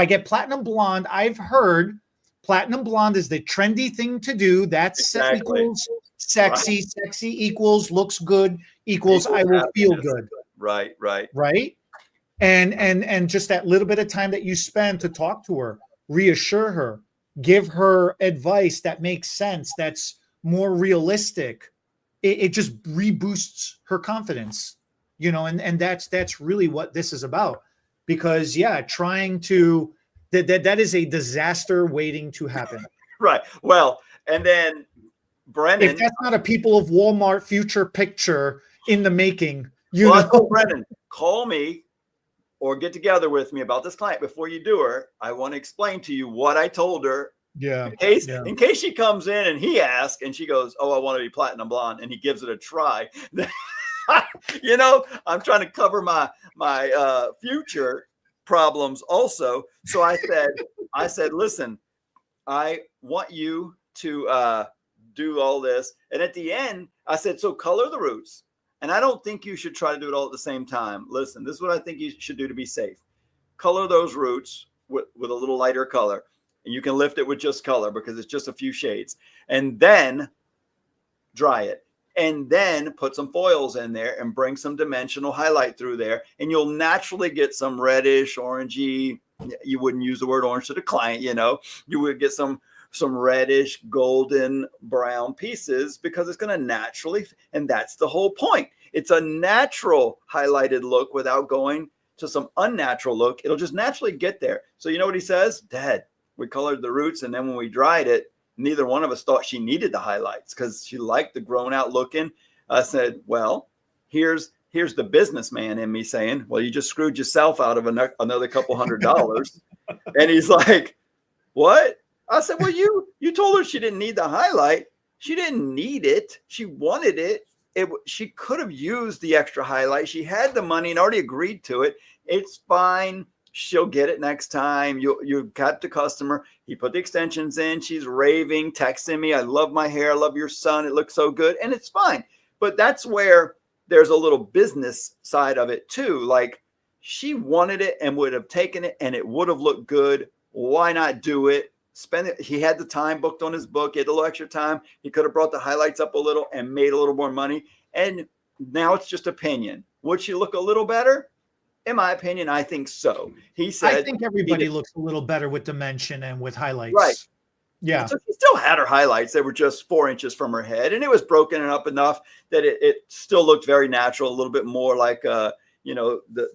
get platinum blonde, I've heard platinum blonde is the trendy thing to do. That's exactly. Equals sexy. Right. Sexy equals looks good equals I will feel good. Right. And just that little bit of time that you spend to talk to her, reassure her, give her advice that makes sense, that's more realistic. It just reboosts her confidence, and that's really what this is about. Because trying to that is a disaster waiting to happen. Right. Well, and then Brennan, if that's not a people of Walmart future picture in the making, I told Brennan, call me or get together with me about this client before you do her. I want to explain to you what I told her. Yeah. In case she comes in and he asks and she goes, oh, I want to be platinum blonde, and he gives it a try. I'm trying to cover my future problems also. So I said, I said, listen, I want you to do all this. And at the end, I said, so color the roots. And I don't think you should try to do it all at the same time. Listen, this is what I think you should do to be safe. Color those roots with a little lighter color. And you can lift it with just color because it's just a few shades. And then dry it. And then put some foils in there and bring some dimensional highlight through there. And you'll naturally get some reddish, orangey. You wouldn't use the word orange to the client, you know. You would get some reddish, golden brown pieces because it's going to naturally, and that's the whole point. It's a natural highlighted look without going to some unnatural look. It'll just naturally get there. So you know what he says? Dad, we colored the roots, and then when we dried it, neither one of us thought she needed the highlights because she liked the grown out looking. I said, well, here's the businessman in me saying, well, you just screwed yourself out of another couple $100. And he's like, what? I said, well, you told her she didn't need the highlight. She didn't need it. She wanted it. She could have used the extra highlight. She had the money and already agreed to it. It's fine. She'll get it next time. You got the customer. He put the extensions in. She's raving, texting me. I love my hair. I love your son. It looks so good. And it's fine. But that's where there's a little business side of it too. Like she wanted it and would have taken it and it would have looked good. Why not do it? Spend it. He had the time booked on his book. He had a little extra time. He could have brought the highlights up a little and made a little more money. And now it's just opinion. Would she look a little better? In my opinion, I think so. He said, I think everybody looks a little better with dimension and with highlights. Right. Yeah. So she still had her highlights. They were just 4 inches from her head. And it was broken up enough that it still looked very natural, a little bit more like, the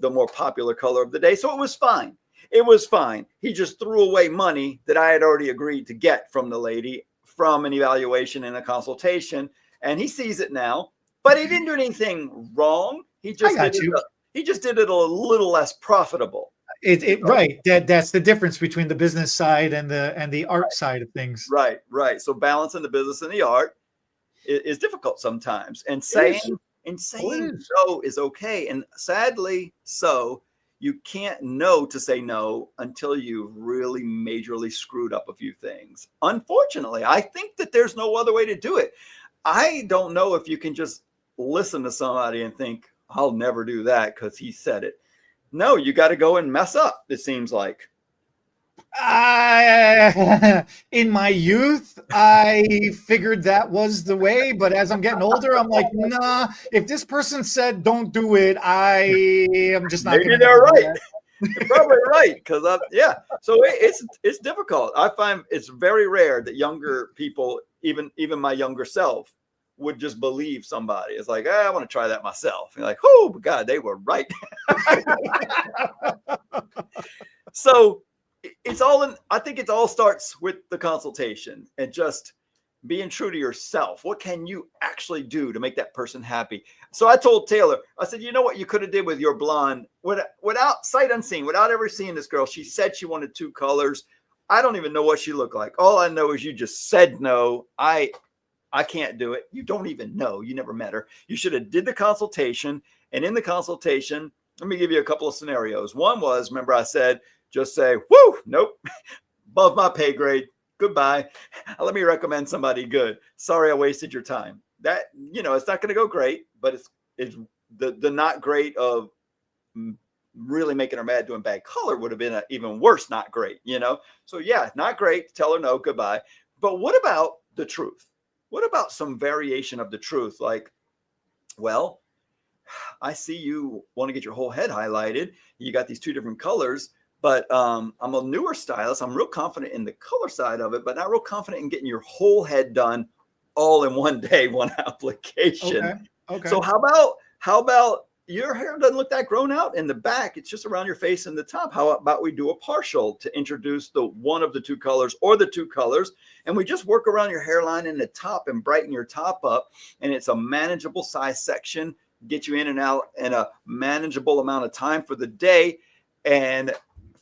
more popular color of the day. So it was fine. It was fine. He just threw away money that I had already agreed to get from the lady from an evaluation and a consultation. And he sees it now, but he didn't do anything wrong. He just did it a little less profitable. Right. That's the difference between the business side and the art side of things. Right. So balancing the business and the art is difficult sometimes. And saying so is okay. And sadly, so you can't know to say no until you've really majorly screwed up a few things. Unfortunately, I think that there's no other way to do it. I don't know if you can just listen to somebody and think, I'll never do that because he said it. No, you got to go and mess up, it seems like. In my youth, I figured that was the way, but as I'm getting older, I'm like, nah, if this person said don't do it, I am just not. Maybe they're right. You're probably right. Because so it's difficult. I find it's very rare that younger people, even my younger self, would just believe somebody. It's like, I want to try that myself. You're like, oh God, they were right. So I think it all starts with the consultation and just being true to yourself. What can you actually do to make that person happy? So I told Taylor, I said, you know what you could have did with your blonde without sight unseen, without ever seeing this girl. She said she wanted 2 colors. I don't even know what she looked like. All I know is you just said no. I can't do it. You don't even know. You never met her. You should have did the consultation. And in the consultation, let me give you a couple of scenarios. One was, remember I said, just say, whoo, nope, above my pay grade. Goodbye. Let me recommend somebody good. Sorry, I wasted your time. That, it's not going to go great, but it's the not great of really making her mad doing bad color would have been an even worse not great, So yeah, not great. Tell her no, goodbye. But what about the truth? What about some variation of the truth? Like, well, I see you want to get your whole head highlighted. You got these 2 different colors. But I'm a newer stylist. I'm real confident in the color side of it, but not real confident in getting your whole head done all in one day, one application. Okay. So how about your hair doesn't look that grown out in the back? It's just around your face and the top. How about we do a partial to introduce the one of the 2 colors or the 2 colors, and we just work around your hairline in the top and brighten your top up, and it's a manageable size section, get you in and out in a manageable amount of time for the day, and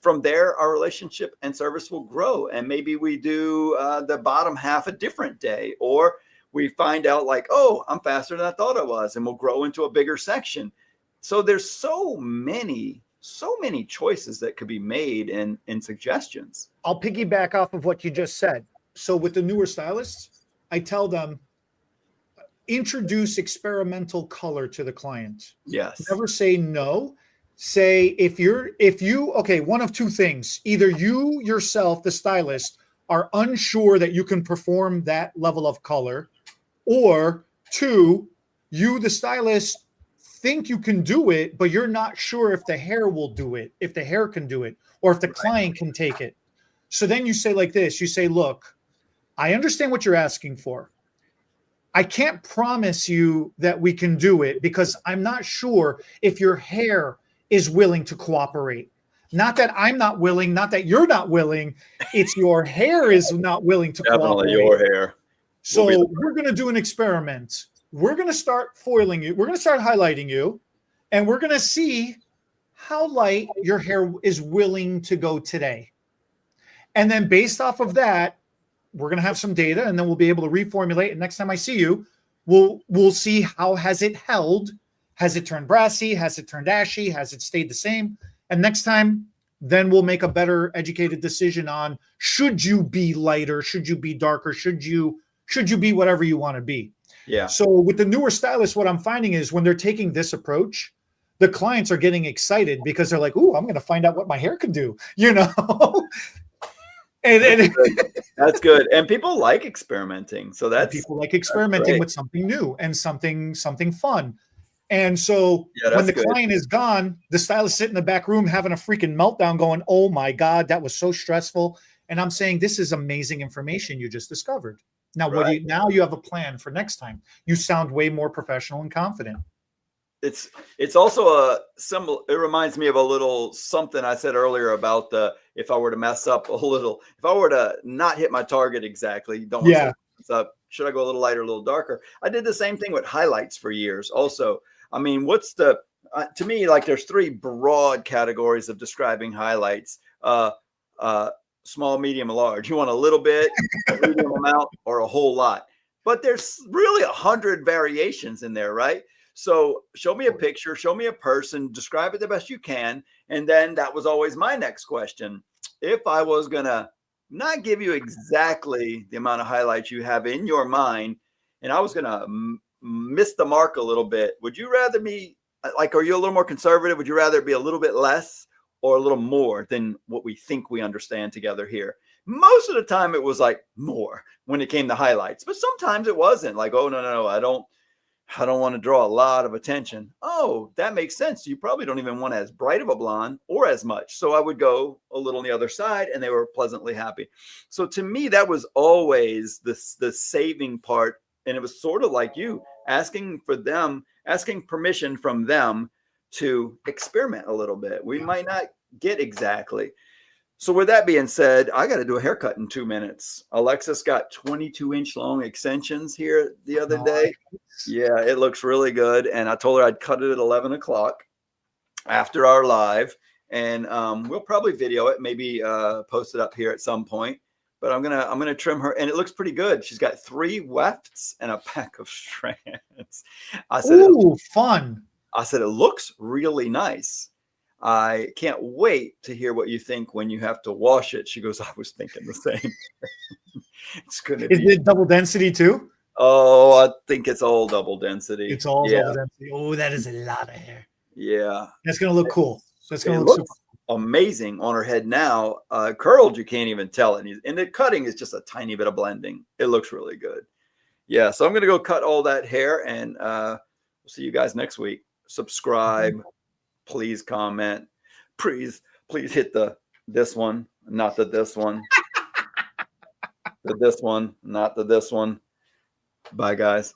from there, our relationship and service will grow. And maybe we do the bottom half a different day, or we find out like, oh, I'm faster than I thought I was, and we'll grow into a bigger section. So there's so many so many choices that could be made and suggestions. I'll piggyback off of what you just said. So with the newer stylists, I tell them, introduce experimental color to the client. Yes. Never say no. Say, if you, okay, one of two things. Either you yourself, the stylist, are unsure that you can perform that level of color, or two, you, the stylist, think you can do it, but you're not sure if the hair will do it, if the hair can do it, or if the client can take it. So then you say like this, you say, look, I understand what you're asking for. I can't promise you that we can do it because I'm not sure if your hair is willing to cooperate. Not that I'm not willing, not that you're not willing. It's your hair is not willing to cooperate. Definitely your hair. So we're going to do an experiment. We're going to start foiling you. We're going to start highlighting you, and we're going to see how light your hair is willing to go today. And then based off of that, we're going to have some data, and then we'll be able to reformulate. And next time I see you, we'll see how has it held. Has it turned brassy? Has it turned ashy? Has it stayed the same? And next time, then we'll make a better educated decision on, should you be lighter? Should you be darker? Should you be whatever you want to be? Yeah. So with the newer stylists, what I'm finding is when they're taking this approach, the clients are getting excited because they're like, ooh, I'm going to find out what my hair can do, you know? and that's good. And people like experimenting. So people like experimenting with something new and something fun. And so when the client is gone, the stylist sitting in the back room having a freaking meltdown going, oh my God, that was so stressful. And I'm saying, this is amazing information you just discovered. Now, now you have a plan for next time. You sound way more professional and confident. It's also a symbol. It reminds me of a little something I said earlier about if I were to mess up a little, if I were to not hit my target exactly, don't want to mess up. Should I go a little lighter, a little darker? I did the same thing with highlights for years. Also, I mean, what's to me, like there's three broad categories of describing highlights. Small, medium, and large. You want a little bit, a medium amount, or a whole lot. But there's really 100 variations in there, right? So show me a picture, show me a person, describe it the best you can. And then that was always my next question. If I was going to not give you exactly the amount of highlights you have in your mind, and I was going to miss the mark a little bit, would you rather be like, are you a little more conservative? Would you rather it be a little bit less or a little more than what we think we understand together here? Most of the time it was like more when it came to highlights, but sometimes it wasn't like, oh, no, I don't want to draw a lot of attention. Oh, that makes sense. You probably don't even want as bright of a blonde or as much. So I would go a little on the other side and they were pleasantly happy. So to me, that was always the saving part. And it was sort of like you asking permission from them to experiment a little bit. We might not get exactly. So with that being said, I got to do a haircut in 2 minutes. Alexis got 22-inch long extensions here the other day. Yeah, it looks really good. And I told her I'd cut it at 11 o'clock after our live. And we'll probably video it, maybe post it up here at some point. But I'm gonna trim her, and it looks pretty good. She's got 3 wefts and a pack of strands. I said, ooh, fun. I said, it looks really nice. I can't wait to hear what you think when you have to wash it. She goes, I was thinking the same. It's gonna be. Is it double density too? Oh, I think it's all double density. It's all double density. Oh, that is a lot of hair. Yeah. That's gonna look cool. That's gonna look super amazing on her head now. Curled, you can't even tell it. And the cutting is just a tiny bit of blending. It looks really good. Yeah, so I'm gonna go cut all that hair, and we'll see you guys next week. Subscribe, please comment, please hit this one, not this one, this one, not this one. Bye, guys.